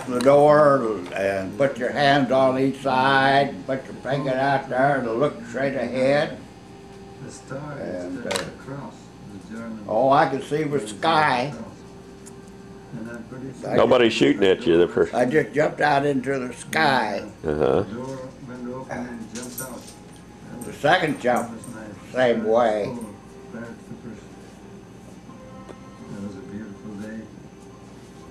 to the door and put your hands on each side, put your finger out there and look straight ahead. The star And, is the cross, the German. All I could see was sky. And I'm pretty sure Nobody's shooting at you the first. I just jumped out into the sky. the door window open and he jumps out. The second jump, That was nice. same way. Full of paratroopers. That was a beautiful day.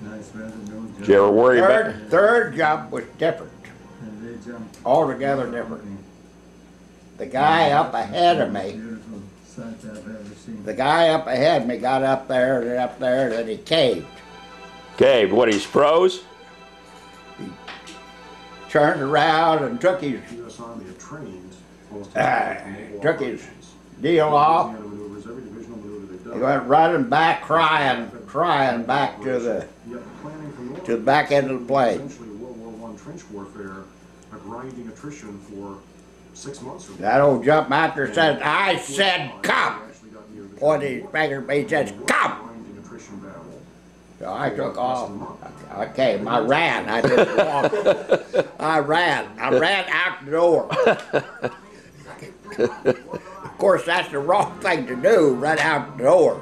Nice weather, no Did you ever worry about? Third jump was different, And they jumped. altogether different. The guy up ahead of me, Beautiful sight I've ever seen. the guy up ahead of me got up there, then he caved. Gabe, what, he's froze? Turned around and took his U.S. Army had trained took his deal off. He went running back, crying back to the back end of the plane. Essentially, World War I trench warfare, a grinding attrition for 6 months. That old jump master said, "I said come." Pointed his finger at me, he says, "Come." So I took off. I came. I ran. I didn't walk. I ran out the door. Of course, that's the wrong thing to do, run out the door.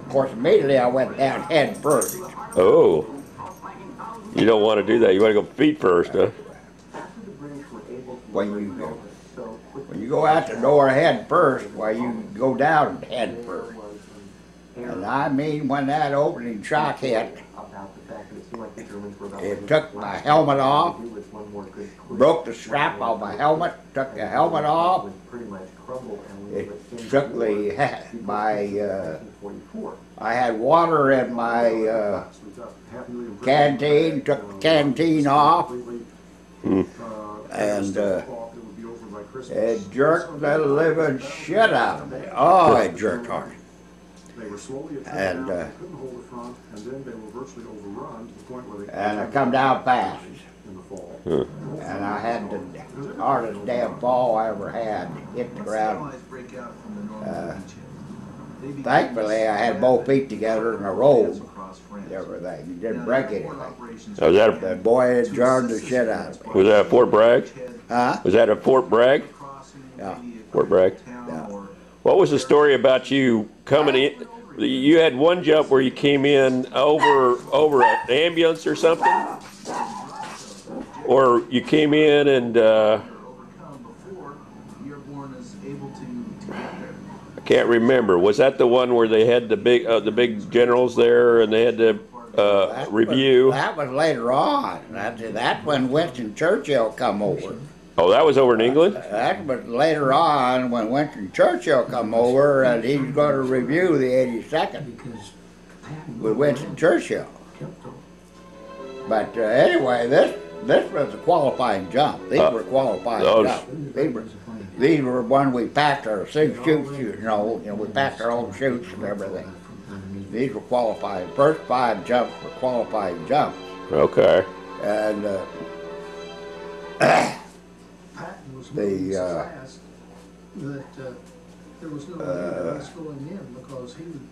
Of course, immediately I went down head first. Oh. You don't want to do that. You want to go feet first, huh? When you go out the door head first, well, you go down head first. And I mean, when that opening shock hit, it took my helmet off, broke the strap off my helmet, took the helmet off. It took I had water in my canteen, took the canteen off, and it jerked the living shit out of me. Oh, it jerked hard. And and I come down fast. And I had the hardest damn fall I ever had, hit the ground. Thankfully, I had both feet together and I rolled everything. It didn't break anything. Was that But boy, it jarred the shit out of me. was that at Fort Bragg? Huh? Was that at Fort Bragg? Yeah. Fort Bragg. Yeah. What was the story about you coming in? You had one jump where you came in over an ambulance or something? Or you came in and I can't remember. Was that the one where they had the big generals there and they had to review? That was later on. That's when Winston Churchill come over. Oh, that was over in England? That was later on when Winston Churchill come over and he's going to review the 82nd with Winston Churchill. But anyway, this was a qualifying jump. These were qualifying jumps. These were when we packed our chutes, you know, we packed our own chutes and everything. These were qualifying. First 5 jumps were qualifying jumps. Okay. And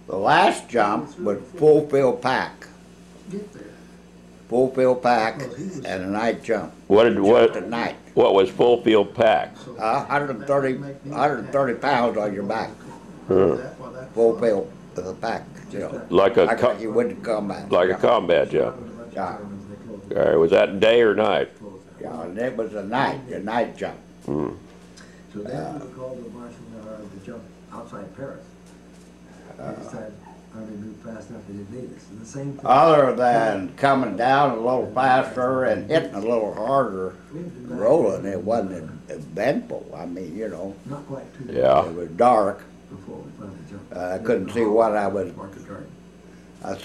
the last jump was full field pack. Full field pack and a night jump. What was full field pack? 130 pounds on your back. Full field pack, you know. Like you wouldn't combat. Like a combat jump. Yeah. All right. Was that day or night? Yeah, and it was a night jump. Hmm. So then we called the marshal to jump outside Paris. They decided Army moved fast enough they didn't need us. And the same thing. Other than coming down a little faster and hitting a little harder, rolling, it wasn't eventful. I mean, you know. Not quite too Yeah. It was dark. before we finally jumped. I couldn't see what I was. I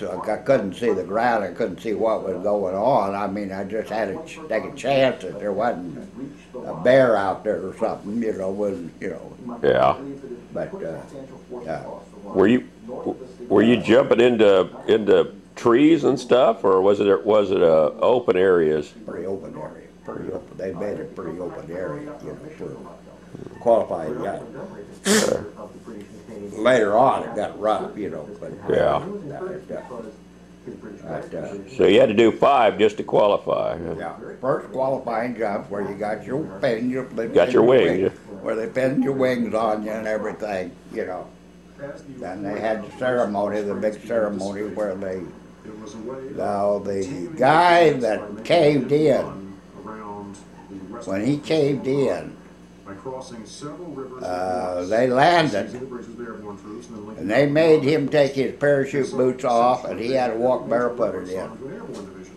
couldn't see the ground. I couldn't see what was going on. I mean, I just had to take a chance that there wasn't a bear out there or something. You know, Yeah. But yeah. Were you jumping into trees and stuff, or was it open areas? Pretty open area. Pretty open. They made it pretty open area. You know, for qualified guys. Later on, it got rough. You know, but Yeah. But, So you had to do 5 just to qualify. yeah, first qualifying jump where you got your pin, Got your wings. where they pinned your wings on you and everything, you know. Then they had the ceremony, the big ceremony where they, now the guy that caved in, when he caved in, they landed, and they made him take his parachute boots off, and he had to walk barefooted in.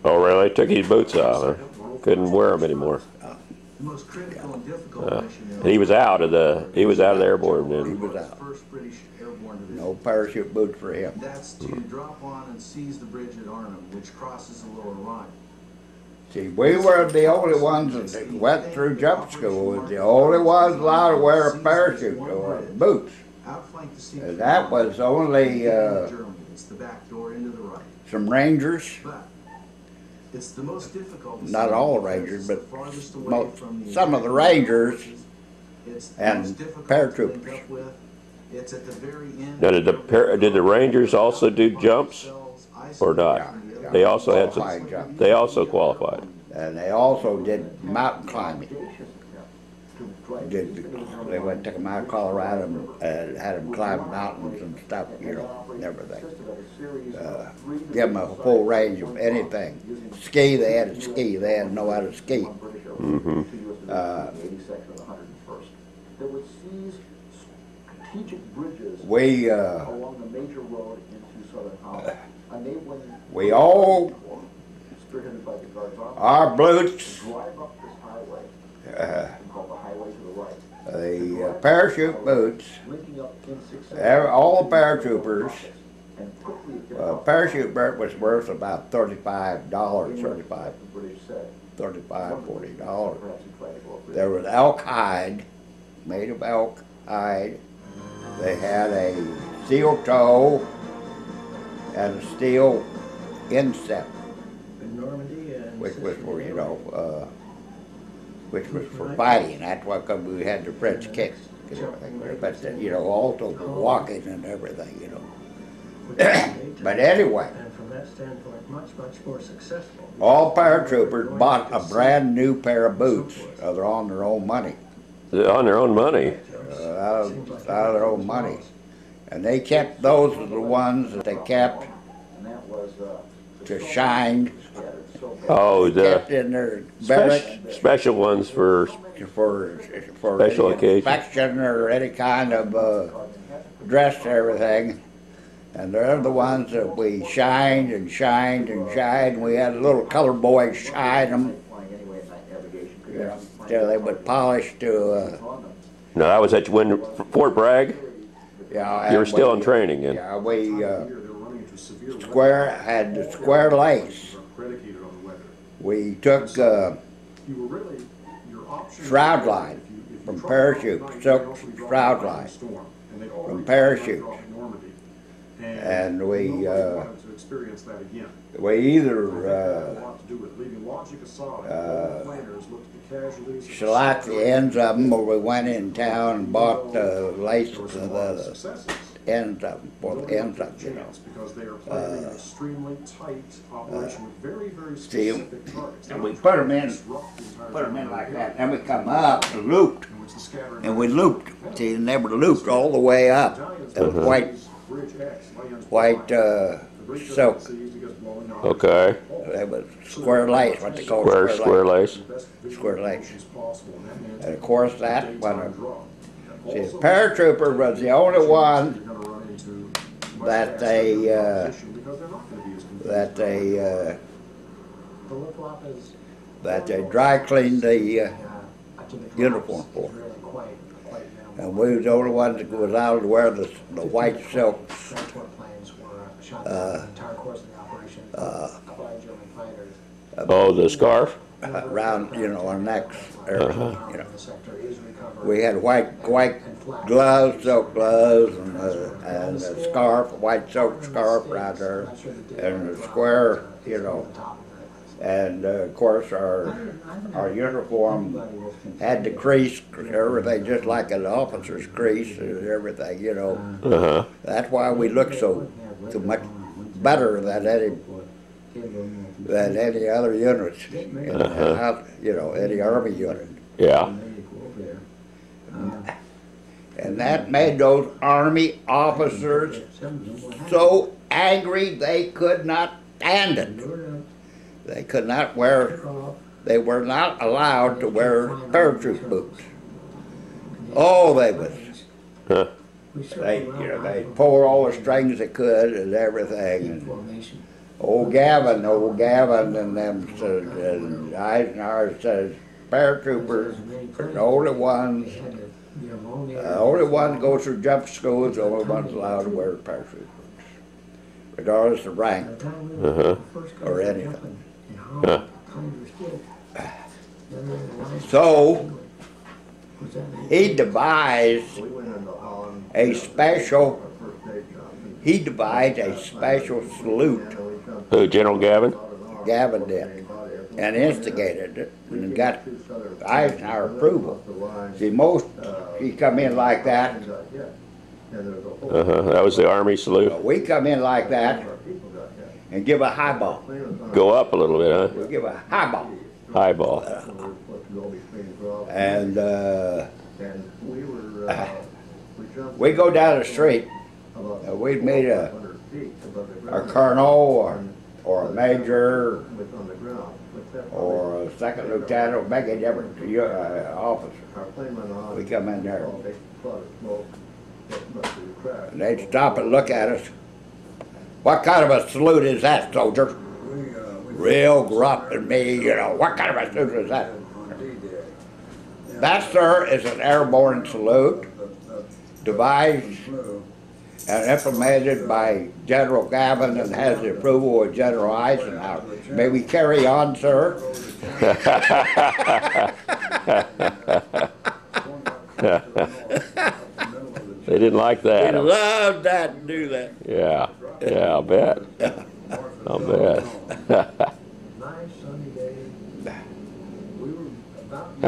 Oh, really? Took his boots off, huh? Couldn't wear them anymore. The most critical and difficult mission. And he was out of the airborne He then. was out. First British Airborne Division. No parachute boots for him. That's to drop on and seize the bridge at Arnhem, which crosses the Lower Rhine. See, we were the only ones that went through jump school, was the only ones allowed to wear a parachute or boots. Outflank the sea. And that was only Germany. It's the back door into the right. some Rangers, But it's the most difficult. not all Rangers, but farthest away most, from the some of the Rangers It's the and most difficult paratroopers. to link up with. It's at the very end. Now, did the Rangers also do jumps or not? They also had Qualifying some. jump. They also qualified. And they also did mountain climbing. They went to come out of Colorado and had them climb mountains and stuff, you know, and everything. Give them a full range of anything. Ski, they had to ski. They had to know how to ski. Mm-hmm. We along the major road into southern Holland, enabling we all, spearheaded by the Guards Army, our boots, drive up this highway, called the highway to the right, the parachute boots, linking up in succession, all the paratroopers, and quickly parachute boot was worth about $35, the British said, $40. perhaps he tried to go up there. There was elk hide, made of elk hide. They had a steel toe and a steel instep, In Normandy and which was for, you know, which was for fighting. That's why we had the French kicks and everything. But, you know, also for walking and everything, you know. But anyway, and from that standpoint, much more successful. all paratroopers bought a brand new pair of boots. They're on their own money. On their own money. Out of their own money. And they kept, those are the ones that they kept And that was, to shine, Oh, kept the in their barracks special ones for for Special any occasion. inspection or any kind of dress and everything. And they're the ones that we shined and shined and shined. We had a little color boy shine them, you know, till they would polish to, no, that was at when Fort Bragg. yeah. You were still in training then. Yeah, we had the square lace. We took shroud line from parachute, silk shroud line from parachute. And we either shellacked the ends of them, or we went in town and bought lace to the ends of them, for the ends of them, you know. Steel. And we put them in like that. Then we come up and looped, and we looped. See, and they were looped all the way up. It was white silk. Okay. It was square lace, what they call Square lace. Square lace. And of course that one, see, the paratrooper was the only one that they dry cleaned the uniform for. And we was the only ones that was allowed to wear the white silk Oh, the scarf. around, you know, our necks, everything, you know. We had white gloves, silk gloves, and a scarf, white silk scarf around there, and a square, you know. And of course, our uniform had the crease, everything just like an officer's crease and everything, you know. Uh-huh. That's why we look so much better than than any other units, you know, any Army unit. Yeah. And that made those Army officers so angry they could not stand it. They could not wear, they were not allowed to wear parachute boots. Oh, they was, they, you know, they pulled all the strings they could and everything. And old Gavin and them said, and Eisenhower says, paratroopers are the only ones go through jump school is the only ones allowed to wear parachute boots, regardless of rank or anything. So he devised a special salute. Who, General Gavin? Gavin did, and instigated it, and got Eisenhower approval. See, he come in like that. That was the Army salute. We come in like that and give a highball. Go up a little bit, huh? We give a highball. Highball. And we go down the street. We'd meet a colonel or a major or a second lieutenant, or make a difference to your officer. We come in there. And they'd stop and look at us. What kind of a salute is that, soldier? Real gruff and me, you know. What kind of a salute is that? That, sir, is an airborne salute, devised and implemented by General Gavin and has the approval of General Eisenhower. May we carry on, sir? They didn't like that. They loved that to do that. Yeah, I'll bet. I'll bet.